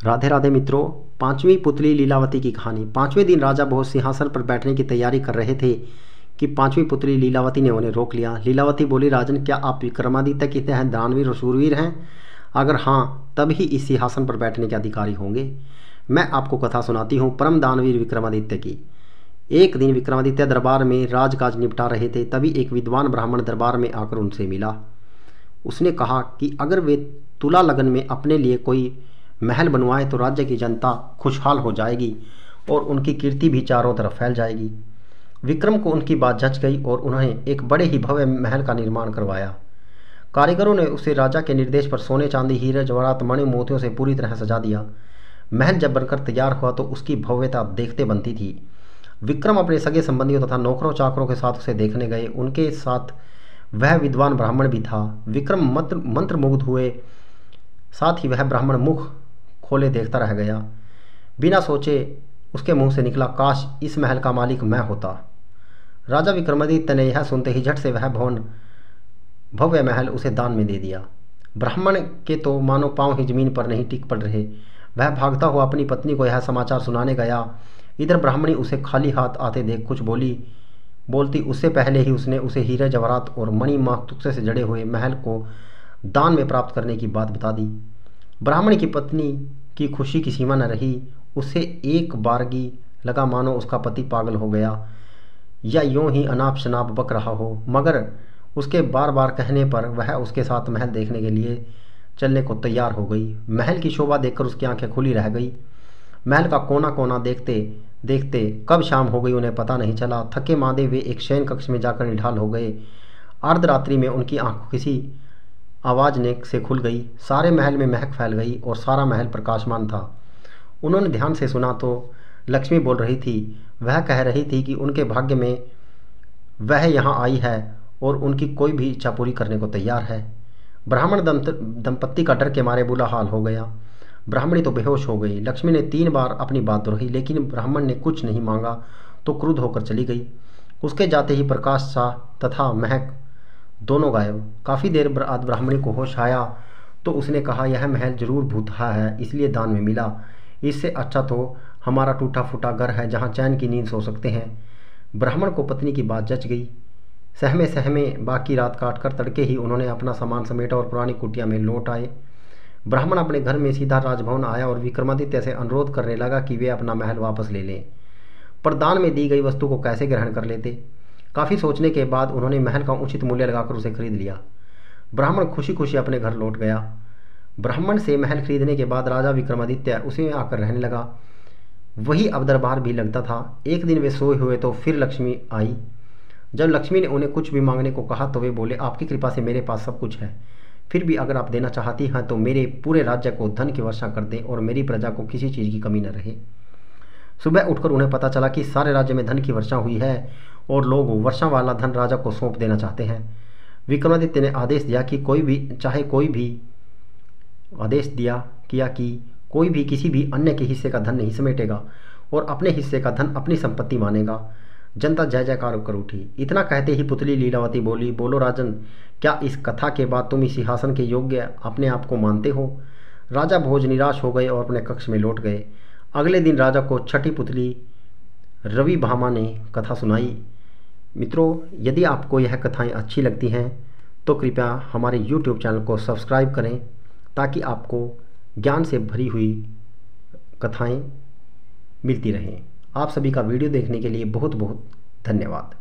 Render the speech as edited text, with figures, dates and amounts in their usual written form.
राधे राधे मित्रों। पांचवी पुतली लीलावती की कहानी। पांचवें दिन राजा भोज सिंहासन पर बैठने की तैयारी कर रहे थे कि पांचवी पुतली लीलावती ने उन्हें रोक लिया। लीलावती बोली, राजन, क्या आप विक्रमादित्य की तरह दानवीर और शूरवीर हैं? अगर हाँ, तब ही इस सिंहासन पर बैठने के अधिकारी होंगे। मैं आपको कथा सुनाती हूँ परम दानवीर विक्रमादित्य की। एक दिन विक्रमादित्य दरबार में राजकाज निपटा रहे थे, तभी एक विद्वान ब्राह्मण दरबार में आकर उनसे मिला। उसने कहा कि अगर वे तुला लगन में अपने लिए कोई महल बनवाए तो राज्य की जनता खुशहाल हो जाएगी और उनकी कीर्ति भी चारों तरफ फैल जाएगी। विक्रम को उनकी बात जच गई और उन्होंने एक बड़े ही भव्य महल का निर्माण करवाया। कारीगरों ने उसे राजा के निर्देश पर सोने, चांदी, हीरे, जवाहरात, मणि, मोतियों से पूरी तरह सजा दिया। महल जब बनकर तैयार हुआ तो उसकी भव्यता देखते बनती थी। विक्रम अपने सगे संबंधियों तथा नौकरों चाकरों के साथ उसे देखने गए। उनके साथ वह विद्वान ब्राह्मण भी था। विक्रम मंत्रमुग्ध हुए, साथ ही वह ब्राह्मण मुख खोले देखता रह गया। बिना सोचे उसके मुंह से निकला, काश इस महल का मालिक मैं होता। राजा विक्रमादित्य ने यह सुनते ही झट से वह भव्य महल उसे दान में दे दिया। ब्राह्मण के तो मानो पांव ही जमीन पर नहीं टिक पड़ रहे। वह भागता हुआ अपनी पत्नी को यह समाचार सुनाने गया। इधर ब्राह्मणी उसे खाली हाथ आते देख कुछ बोलती उससे पहले ही उसने उसे हीरे, जवाहरात और मणि मांगतुकसे से जड़े हुए महल को दान में प्राप्त करने की बात बता दी। ब्राह्मण की पत्नी की खुशी की सीमा न रही। उसे एक बारगी लगा मानो उसका पति पागल हो गया या यूं ही अनाप शनाप बक रहा हो, मगर उसके बार बार कहने पर वह उसके साथ महल देखने के लिए चलने को तैयार हो गई। महल की शोभा देखकर उसकी आंखें खुली रह गई। महल का कोना कोना देखते देखते कब शाम हो गई उन्हें पता नहीं चला। थके मांदे वे एक शयन कक्ष में जाकर निढाल हो गए। अर्धरात्रि में उनकी आंख किसी आवाज़ ने से खुल गई। सारे महल में महक फैल गई और सारा महल प्रकाशमान था। उन्होंने ध्यान से सुना तो लक्ष्मी बोल रही थी। वह कह रही थी कि उनके भाग्य में वह यहाँ आई है और उनकी कोई भी इच्छा पूरी करने को तैयार है। ब्राह्मण दंपत्ति का डर के मारे बुरा हाल हो गया। ब्राह्मणी तो बेहोश हो गई। लक्ष्मी ने 3 बार अपनी बात दोहराई, लेकिन ब्राह्मण ने कुछ नहीं मांगा तो क्रुद्ध होकर चली गई। उसके जाते ही प्रकाश सा तथा महक दोनों गायब। काफ़ी देर बाद ब्राह्मणी को होश आया तो उसने कहा, यह महल जरूर भूतहा है, इसलिए दान में मिला। इससे अच्छा तो हमारा टूटा फूटा घर है जहाँ चैन की नींद सो सकते हैं। ब्राह्मण को पत्नी की बात जच गई। सहमे सहमे बाकी रात काट कर तड़के ही उन्होंने अपना सामान समेटा और पुरानी कुटिया में लौट आए। ब्राह्मण अपने घर में सीधा राजभवन आया और विक्रमादित्य से अनुरोध करने लगा कि वे अपना महल वापस ले लें, पर दान में दी गई वस्तु को कैसे ग्रहण कर लेते। काफ़ी सोचने के बाद उन्होंने महल का उचित मूल्य लगाकर उसे खरीद लिया। ब्राह्मण खुशी खुशी अपने घर लौट गया। ब्राह्मण से महल खरीदने के बाद राजा विक्रमादित्य उसी में आकर रहने लगा। वही अब दरबार भी लगता था। एक दिन वे सोए हुए तो फिर लक्ष्मी आई। जब लक्ष्मी ने उन्हें कुछ भी मांगने को कहा तो वे बोले, आपकी कृपा से मेरे पास सब कुछ है, फिर भी अगर आप देना चाहती हैं तो मेरे पूरे राज्य को धन की वर्षा कर दें और मेरी प्रजा को किसी चीज़ की कमी न रहे। सुबह उठकर उन्हें पता चला कि सारे राज्य में धन की वर्षा हुई है और लोग वर्षा वाला धन राजा को सौंप देना चाहते हैं। विक्रमादित्य ने आदेश दिया कि कोई भी किसी भी अन्य के हिस्से का धन नहीं समेटेगा और अपने हिस्से का धन अपनी संपत्ति मानेगा। जनता जय जयकार कर उठी। इतना कहते ही पुतली लीलावती बोली, बोलो राजन, क्या इस कथा के बाद तुम इस सिंहासन के योग्य अपने आप को मानते हो? राजा भोज निराश हो गए और अपने कक्ष में लौट गए। अगले दिन राजा को छठी पुतली रवि भामा ने कथा सुनाई। मित्रों, यदि आपको यह कथाएं अच्छी लगती हैं तो कृपया हमारे YouTube चैनल को सब्सक्राइब करें ताकि आपको ज्ञान से भरी हुई कथाएं मिलती रहें। आप सभी का वीडियो देखने के लिए बहुत बहुत धन्यवाद।